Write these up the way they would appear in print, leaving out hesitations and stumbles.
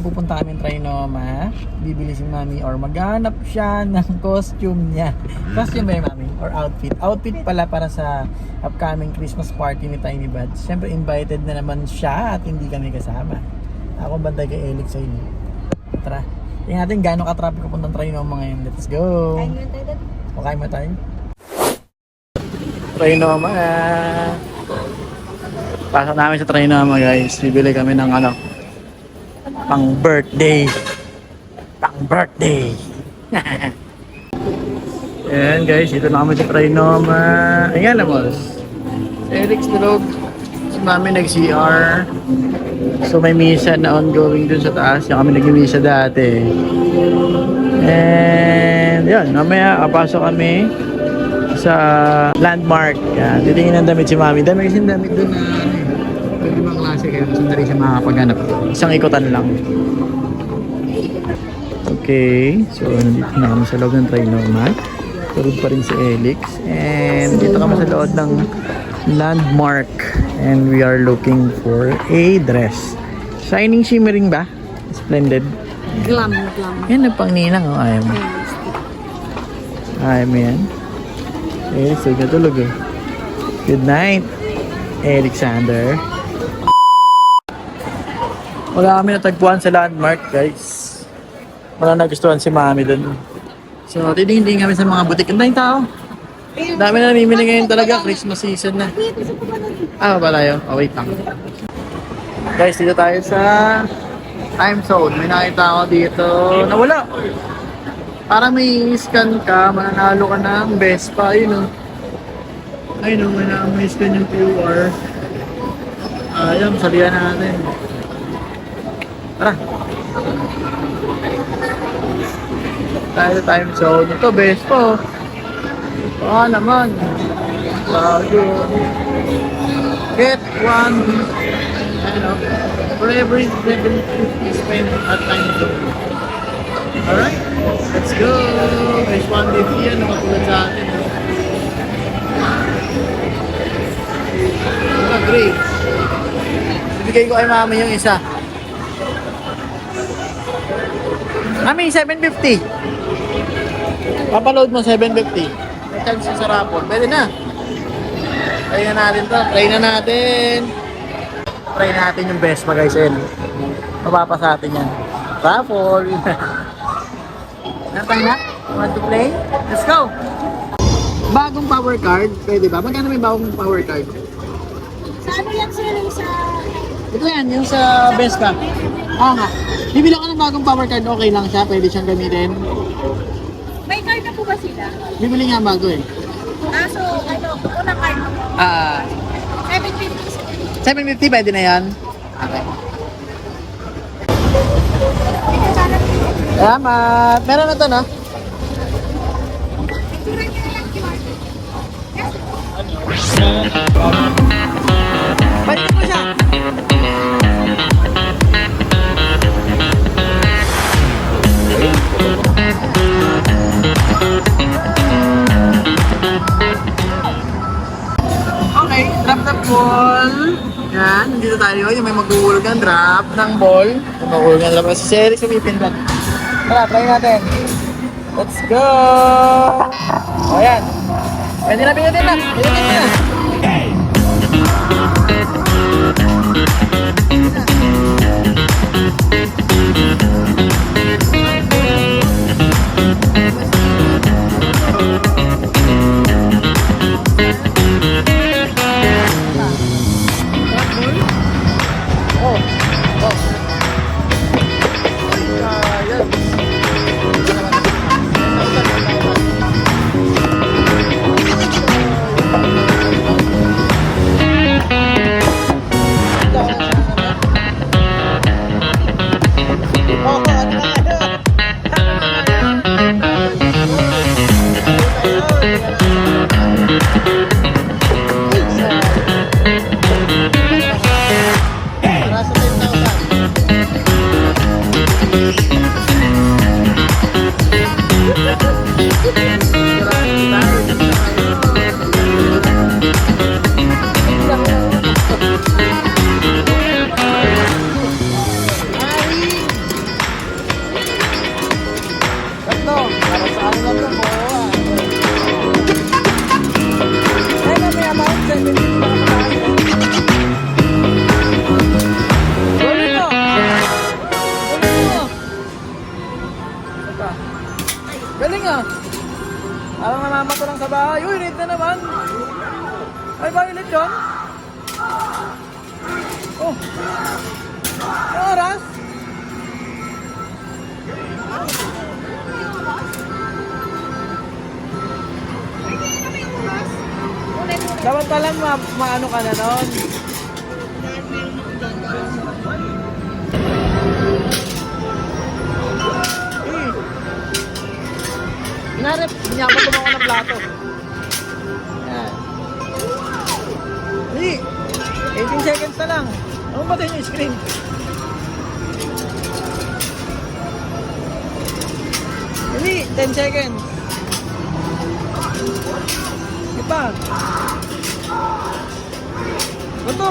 pupunta kami Trinoma. Bibili si Mami or maghanap siya ng costume niya. Costume ba yun, Mami? Or outfit? Outfit pala para sa upcoming Christmas party ni Tiny Buds. Siyempre invited na naman siya at hindi kami kasama. Ako bantay kay Elix sa inyo. Tara. Tingnan natin gano'ng ka-traffic pupuntang Trinoma ngayon. Let's go! Kain mo tayo. Okay mo tayo? Trinoma na! Pasok namin sa Trinoma guys. Bibili kami ng ano, pang birthday. Pang birthday. Ayan guys, dito na kami sa Trinoma. Ayan naman. Si Eric tulog. Si Mami nag-CR. So may misa na ongoing dun sa taas. Yung kami nag-misa dati. And yun, mamaya kapasok kami sa landmark. Yan, titingin ng damit si Mami. Dami kasi damit dun na ibang klase kaya sandali siya makakapaghanap. Isang ikutan lang. Okay, so nandito na kami sa loob ng Trinoma. Tulog pa rin si Elix. And dito kami sa loob ng landmark. And we are looking for a dress. Shining shimmering ba? Splendid. Glam. Yan ang pang ninang. Oh, ayaw mo. Ayaw mo yan. Elix, huwag na tulog eh. Good night, Alexander. Wala kami natagpuan sa landmark guys. Wala nagustuhan si Mami dun. So titingin kami sa mga butik. Ang daming tao. Dami na namimili ngayon talaga. Christmas season na. Ah, ba tayo? Oh, wait lang. Guys, dito tayo sa time zone. May nakita ako dito. Nawala. Para may scan ka, mananalo ka ng Vespa. Ayun o. Ayun o, may scan yung QR. Ayun, salihan natin. Tara. Tayo sa time zone. Ito, Vespa. Naman. Bago. Get one. Ano? For every 750 spend at time zone. Alright. Let's go. There's 150 yan. Nakatulad sa atin. Great. Ibigay ko kay Mami yung isa. Mami, 750. Papaload mo 750. May chance sa rapon. Pwede na. Try na natin to. Try natin yung best pa guys. Mapapa sa atin yan. Raffle. Natay na? You want to play? Let's go! Bagong power card. Pwede ba? Magkano may bagong power card? Sa ano lang sila yung sa... Ito yan, yung sa Vespa. Oo nga. Bibili ako ng bagong power card, okay lang siya. Pwede siyang gamitin. May card na po ba sila? Bibili nga bago eh. So ano, unang card mo? 750. 750 pwede na yan. Okay. Salamat. Meron na to, no? Picture nyo na lang QR. Balik mo siya. Okay, drop the ball. Yan, dito tayo. Yung may maghuhulog ng drop ng ball. Yung maghuhulog ng drop. Si Eric sumipindan. Tara, try natin. Let's go! O yan. Pwede na, pindutin na. Pindutin na. Galing ah. Parang namamato lang sa bahay. Uy, red na naman. Ay, violet yun? Oh. Yung oras? Dapat palang maano ka na nun. Inarep, binyabat mo ako ng plato. Yan. Hindi. 18 seconds na lang. Ano ba din yung screen? Hindi, 10 seconds. Di pa. Ito.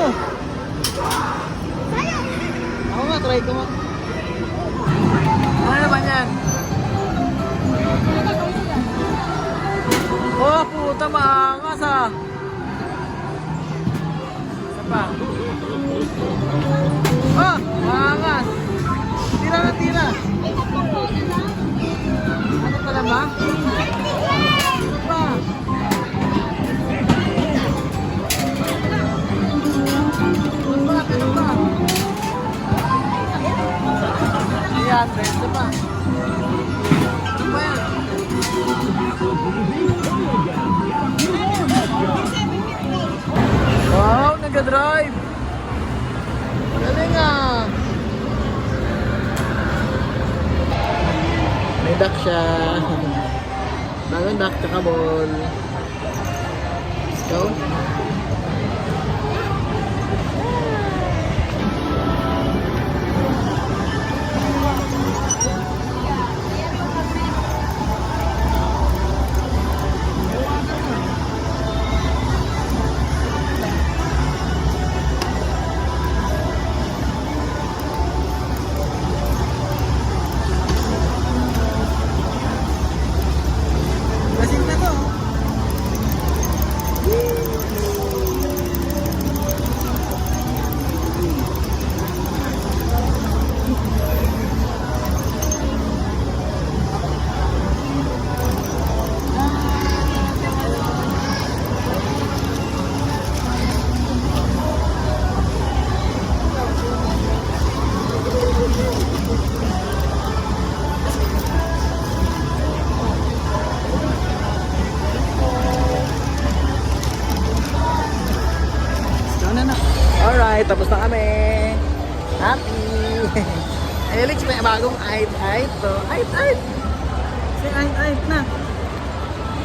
Ako nga, try ko nga. Ano naman yan? Oh, puta, maangas ah. Isa pa. Ah, maangas. Tira na, tira. Ano pala ba? Isa pa. Ano ba? Ayan, isa pa. Ano ba yan? Wow, nag-drive. Galing ah. May duck siya. Bagong duck, tsaka ball. Let's go. Lasing na to. Alright, tapos na kami. Happy. Elix, may bagong ait-ait to. Ait-ait. Say ait-ait na.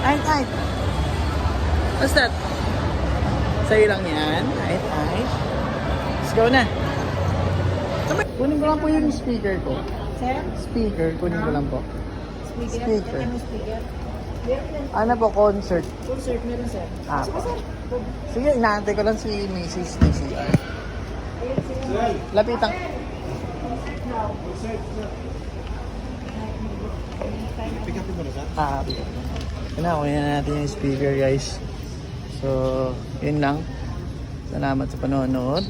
Ait-ait. What's that? Sa'yo lang yan. Ait-ait. Let's go na. Kunin ko lang po yung speaker ko. Sir? Speaker, kunin ko lang po. Speaker. Ano speaker? Ano po, concert. Concert, meron sir. Ah, Sige sir. sige, inaantay ko lang si Mrs. ng CR. Lapitan. Ah, kunin na natin yung speaker, guys. So, yun lang. Salamat sa panonood.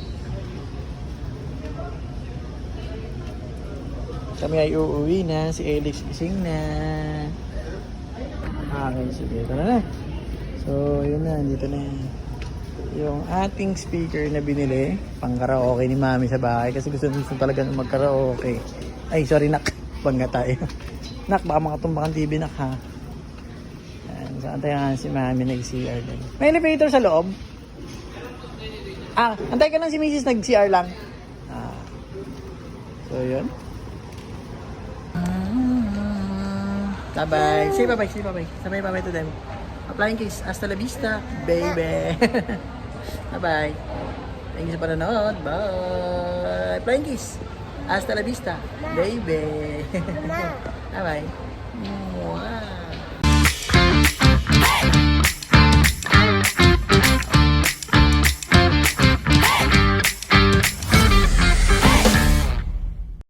Kami ay uuwi na. Si Elix gising na. Okay, sige. Tara na. So, yun na. Dito na yung ating speaker na binili. Pang karaoke ni Mami sa bahay. Kasi gusto talaga mag-karaoke. Ay, sorry, Nak. Bangga tayo. Nak, baka makatumbakan TV, Nak, ha? Yan. So, antayan si Mami nag-CR lang. May elevator sa loob? Ah, antay ka lang si Mrs. nag-CR lang. Ah. So, yun. Bye-bye. Say bye-bye, say bye-bye. Sabay bye-bye to them. Applying kiss. Hasta la vista, baby. Bye-bye. Thank you sa panonood. Bye. Flying kiss. Hasta la vista, baby. Bye-bye. Mwah.